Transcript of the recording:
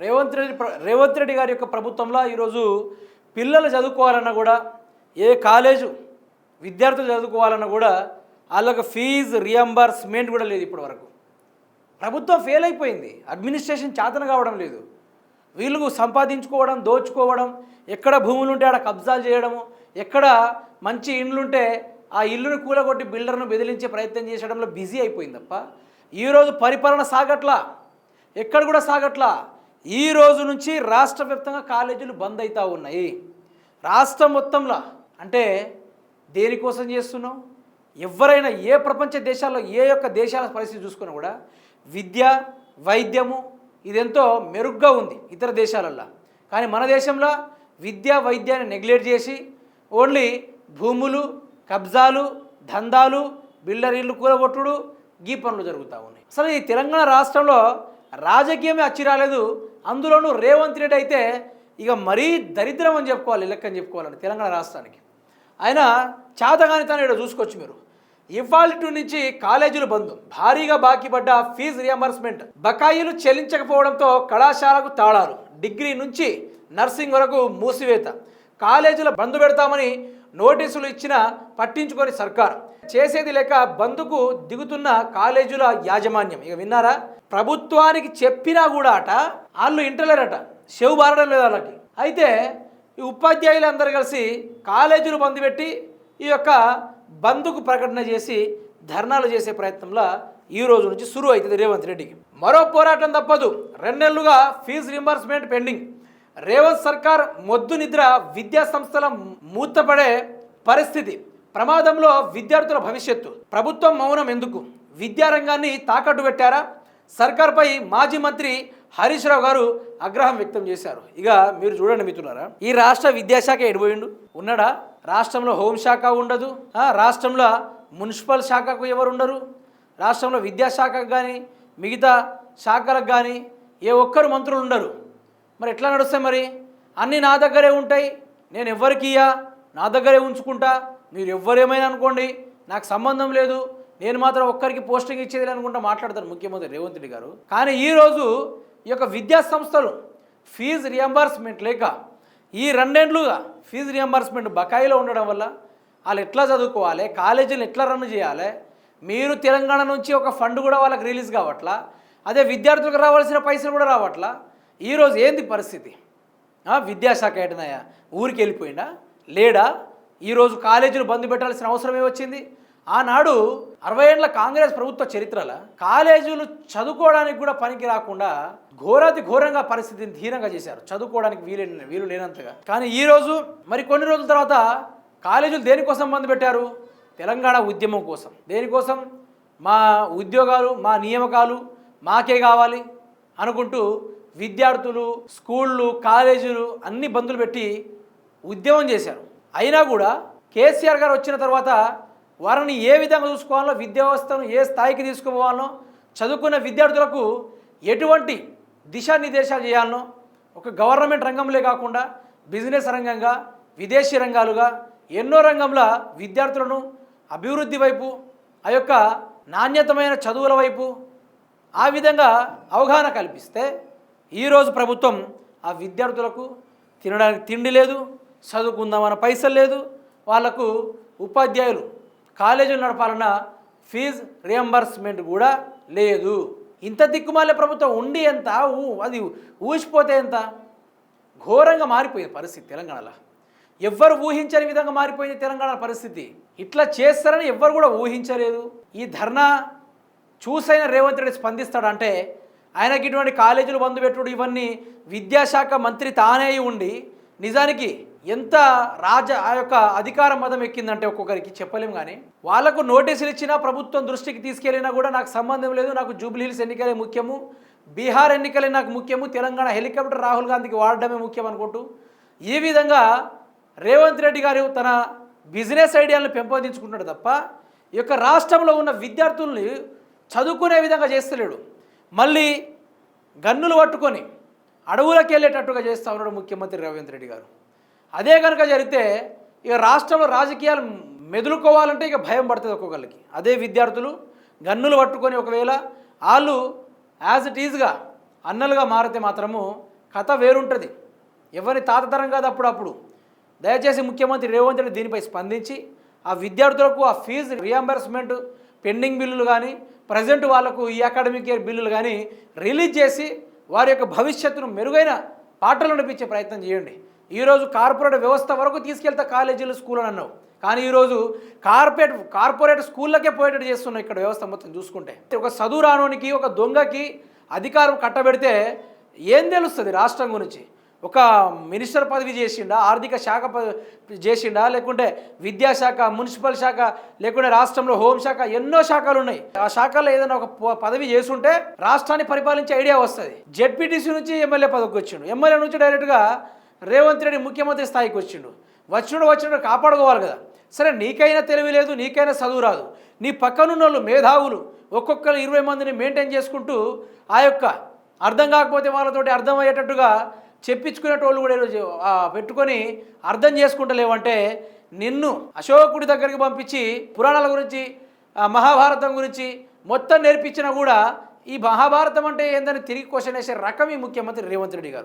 రేవంత్ రెడ్డి గారి యొక్క ప్రభుత్వంలో ఈరోజు పిల్లలు చదువుకోవాలన్నా కూడా ఏ కాలేజు విద్యార్థులు చదువుకోవాలన్నా కూడా వాళ్ళకి ఫీజు రియంబర్స్మెంట్ కూడా లేదు. ఇప్పటి వరకు ప్రభుత్వం ఫెయిల్ అయిపోయింది. అడ్మినిస్ట్రేషన్ చేతన కావడం లేదు. వీళ్ళు సంపాదించుకోవడం, దోచుకోవడం, ఎక్కడ భూములు ఉంటే ఆడ కబ్జాలు చేయడము, ఎక్కడ మంచి ఇండ్లుంటే ఆ ఇల్లును కూలగొట్టి బిల్డర్ను బెదిరించే ప్రయత్నం చేసడంలో బిజీ అయిపోయింది తప్ప ఈరోజు పరిపాలన సాగట్లా, ఎక్కడ కూడా సాగట్లా. ఈ రోజు నుంచి రాష్ట్ర వ్యాప్తంగా కాలేజీలు బంద్ అవుతూ ఉన్నాయి. రాష్ట్రం మొత్తంలో అంటే దేనికోసం చేస్తున్నాం? ఎవరైనా ఏ ప్రపంచ దేశాల్లో ఏ యొక్క దేశాల పరిస్థితి చూసుకున్నా కూడా విద్య, వైద్యము ఇదెంతో మెరుగ్గా ఉంది ఇతర దేశాలల్లో. కానీ మన దేశంలో విద్య, వైద్యాన్ని నెగ్లెక్ట్ చేసి ఓన్లీ భూములు, కబ్జాలు, దందాలు, బిల్డర్ ఇళ్ళు కూలగొట్టుడు, గీ పనులు జరుగుతూ ఉన్నాయి. అసలు ఈ తెలంగాణ రాష్ట్రంలో రాజకీయమే అచ్చి రాలేదు. అందులోనూ రేవంత్ రెడ్డి అయితే ఇక మరీ దరిద్రం అని చెప్పుకోవాలి, లెక్కని చెప్పుకోవాలండి తెలంగాణ రాష్ట్రానికి. ఆయన చేతగానితనం ఇక్కడ చూసుకోవచ్చు మీరు. ఇవాల్టి నుంచి కాలేజీలు బంద్, భారీగా బాకీ పడ్డ ఫీజు రియంబర్స్మెంట్, బకాయిలు చెల్లించకపోవడంతో కళాశాలకు తాళాలు, డిగ్రీ నుంచి నర్సింగ్ వరకు మూసివేత, కాలేజీల బంద్ పెడతామని నోటీసులు ఇచ్చినా పట్టించుకొని సర్కార్, చేసేది లేక బంద్కు దిగుతున్న కాలేజీల యాజమాన్యం. ఇక విన్నారా? ప్రభుత్వానికి చెప్పినా కూడా అట వాళ్ళు ఇంటలేరట, చెవు బారడం లేదు వాళ్ళకి. అయితే ఈ ఉపాధ్యాయులు అందరూ కలిసి కాలేజీలు బంద్ పెట్టి ఈ యొక్క బంద్కు ప్రకటన చేసి ధర్నాలు చేసే ప్రయత్నంలో ఈ రోజు నుంచి శురు అవుతుంది రేవంత్ రెడ్డికి. మరో పోరాటం తప్పదు. 2 నెలలుగా ఫీజు రింబర్స్మెంట్ పెండింగ్. రేవంత్ సర్కార్ మొద్దు నిద్ర, విద్యా సంస్థల మూతపడే పరిస్థితి, ప్రమాదంలో విద్యార్థుల భవిష్యత్తు. ప్రభుత్వం మౌనం ఎందుకు? విద్యారంగాన్ని తాకట్టు పెట్టారా? సర్కార్పై మాజీ మంత్రి హరీష్ రావు గారు ఆగ్రహం వ్యక్తం చేశారు. ఇక మీరు చూడండి మిత్రులారా, ఈ రాష్ట్ర విద్యాశాఖ ఎడిపోయిండు ఉన్నాడా? రాష్ట్రంలో హోంశాఖ ఉండదు, రాష్ట్రంలో మున్సిపల్ శాఖకు ఎవరు ఉండరు, రాష్ట్రంలో విద్యాశాఖకు కానీ మిగతా శాఖలకు కానీ ఏ ఒక్కరు మంత్రులు ఉండరు. మరి ఎట్లా నడుస్తాయి? మరి అన్నీ నా దగ్గరే ఉంటాయి, నేను ఎవరికి ఇయ్యా, నా దగ్గరే ఉంచుకుంటా, మీరు ఎవరేమైనా అనుకోండి, నాకు సంబంధం లేదు, నేను మాత్రం ఒక్కరికి పోస్టింగ్ ఇచ్చేది అనుకుంటా మాట్లాడతారు ముఖ్యమంత్రి రేవంత్ రెడ్డి గారు. కానీ ఈరోజు ఈ యొక్క విద్యా సంస్థలు ఫీజు రియంబర్స్మెంట్ లేక ఈ 2 ఏళ్లుగా ఫీజు రియంబర్స్మెంట్ బకాయిలో ఉండడం వల్ల వాళ్ళు ఎట్లా చదువుకోవాలి, కాలేజీలు ఎట్లా రన్ చేయాలి, మీరు తెలంగాణ నుంచి ఒక ఫండ్ కూడా వాళ్ళకి రిలీజ్ కావట్లా, అదే విద్యార్థులకు రావాల్సిన పైసలు కూడా రావట్లా. ఈరోజు ఏంది పరిస్థితి? విద్యాశాఖ ఏటనాయా ఊరికి వెళ్ళిపోయిందా లేడా? ఈరోజు కాలేజీలు బంద్ పెట్టాల్సిన అవసరమే వచ్చింది. ఆనాడు 60 ఏళ్ల కాంగ్రెస్ ప్రభుత్వ చరిత్రలో కాలేజీలు చదువుకోవడానికి కూడా పనికి రాకుండా ఘోరాతి ఘోరంగా పరిస్థితిని ధీరంగా చేశారు, చదువుకోవడానికి వీలు లేనంతగా. కానీ ఈరోజు మరి కొన్ని రోజుల తర్వాత కాలేజీలు దేనికోసం బంద్ పెట్టారు? తెలంగాణ ఉద్యమం కోసం. దేనికోసం? మా ఉద్యోగాలు, మా నియామకాలు మాకే కావాలి అనుకుంటూ విద్యార్థులు, స్కూళ్ళు, కాలేజీలు అన్ని బందులు పెట్టి ఉద్యమం చేశారు. అయినా కూడా కేసీఆర్ గారు వచ్చిన తర్వాత వారిని ఏ విధంగా చూసుకోవాలో, విద్యా వ్యవస్థను ఏ స్థాయికి తీసుకుపోవాలనో, చదువుకున్న విద్యార్థులకు ఎటువంటి దిశానిర్దేశాలు చేయాలనో, ఒక గవర్నమెంట్ రంగంలో కాకుండా బిజినెస్ రంగంగా, విదేశీ రంగాలుగా ఎన్నో రంగంలో విద్యార్థులను అభివృద్ధి వైపు, ఆ యొక్క నాణ్యతమైన చదువుల వైపు ఆ విధంగా అవగాహన కల్పిస్తే ఈరోజు ప్రభుత్వం ఆ విద్యార్థులకు తినడానికి తిండి లేదు, చదువుకుందామన్న పైసలు లేదు, వాళ్లకు ఉపాధ్యాయులు కాలేజీలు నడపాలన్న ఫీజు రియంబర్స్మెంట్ కూడా లేదు. ఇంత దిక్కుమాలే ప్రభుత్వం ఉండి ఎంత, అది ఊసిపోతే ఎంత ఘోరంగా మారిపోయింది పరిస్థితి తెలంగాణలో. ఎవ్వరు ఊహించని విధంగా మారిపోయింది తెలంగాణ పరిస్థితి. ఇట్లా చేస్తారని ఎవ్వరు కూడా ఊహించలేదు. ఈ ధర్నా చూసైన రేవంత్ రెడ్డి స్పందిస్తాడంటే ఆయనకి ఇటువంటి కాలేజీలు బంద్ పెట్టుడు ఇవన్నీ విద్యాశాఖ మంత్రి తానే ఉండి నిజానికి ఎంత ఆ యొక్క అధికార మదం ఎక్కిందంటే ఒక్కొక్కరికి చెప్పలేం. కానీ వాళ్లకు నోటీసులు ఇచ్చినా, ప్రభుత్వం దృష్టికి తీసుకెళ్ళినా కూడా నాకు సంబంధం లేదు, నాకు జూబ్లీహిల్స్ ఎన్నికలే ముఖ్యము, బీహార్ ఎన్నికలే నాకు ముఖ్యము, తెలంగాణ హెలికాప్టర్ రాహుల్ గాంధీకి వాడడమే ముఖ్యం అనుకుంటూ ఈ విధంగా రేవంత్ రెడ్డి గారు తన బిజినెస్ ఐడియాలను పెంపొందించుకుంటాడు తప్ప ఈ యొక్క రాష్ట్రంలో ఉన్న విద్యార్థుల్ని చదువుకునే విధంగా చేస్తలేడు. మళ్ళీ గన్నులు పట్టుకొని అడవులకు వెళ్ళేటట్టుగా చేస్తూ ఉన్నాడు ముఖ్యమంత్రి రేవంత్ రెడ్డి గారు. అదే కనుక జరిగితే ఇక రాష్ట్రంలో రాజకీయాలు మెదులుకోవాలంటే ఇక భయం పడుతుంది ఒక్కొక్కరికి. అదే విద్యార్థులు గన్నులు పట్టుకొని ఒకవేళ వాళ్ళు యాజ్ ఇట్ ఈజ్గా అన్నలుగా మారితే మాత్రము కథ వేరుంటుంది. ఎవరి తాతతరం కాదు అప్పుడు. దయచేసి ముఖ్యమంత్రి రేవంత్ రెడ్డి దీనిపై స్పందించి ఆ విద్యార్థులకు ఆ ఫీజు రియంబర్స్మెంట్ పెండింగ్ బిల్లులు కానీ ప్రజెంట్ వాళ్ళకు ఈ అకాడమిక్ ఇయర్ బిల్లులు కానీ రిలీజ్ చేసి వారి యొక్క భవిష్యత్తును మెరుగైన పాటలు నడిపించే ప్రయత్నం చేయండి. ఈరోజు కార్పొరేట్ వ్యవస్థ వరకు తీసుకెళ్తా కాలేజీలు స్కూల్ అని అన్నావు, కానీ ఈరోజు కార్పొరేట్ స్కూళ్ళకే పోయేటట్టు చేస్తున్నావు ఇక్కడ వ్యవస్థ మొత్తం చూసుకుంటే. ఒక చదువు రానోనికి ఒక దొంగకి అధికారం కట్టబెడితే ఏం తెలుస్తుంది రాష్ట్రం గురించి? ఒక మినిస్టర్ పదవి చేసిండా, ఆర్థిక శాఖ చేసిండా, లేకుంటే విద్యాశాఖ, మున్సిపల్ శాఖ, లేకుంటే రాష్ట్రంలో హోంశాఖ, ఎన్నో శాఖలు ఉన్నాయి. ఆ శాఖల్లో ఏదైనా ఒక పదవి చేసుంటే రాష్ట్రాన్ని పరిపాలించే ఐడియా వస్తుంది. జెడ్పీటీసీ నుంచి ఎమ్మెల్యే పదవికి వచ్చిండు, ఎమ్మెల్యే నుంచి డైరెక్ట్గా రేవంత్ రెడ్డి ముఖ్యమంత్రి స్థాయికి వచ్చినప్పుడు కాపాడుకోవాలి కదా. సరే, నీకైనా తెలివి లేదు, నీకైనా చదువు రాదు, నీ పక్కనున్న వాళ్ళు మేధావులు ఒక్కొక్కరు 20 మందిని మెయింటైన్ చేసుకుంటూ ఆ యొక్క అర్థం కాకపోతే వాళ్ళతోటి అర్థమయ్యేటట్టుగా చెప్పించుకునేటోళ్ళు కూడా ఈరోజు పెట్టుకొని అర్థం చేసుకుంటలేవంటే నిన్ను అశోకుడి దగ్గరికి పంపించి పురాణాల గురించి మహాభారతం గురించి మొత్తం నేర్పించినా కూడా ఈ మహాభారతం అంటే ఏందని తిరిగి క్వశ్చన్ వేసే రకం ఈ ముఖ్యమంత్రి రేవంత్ రెడ్డి గారు.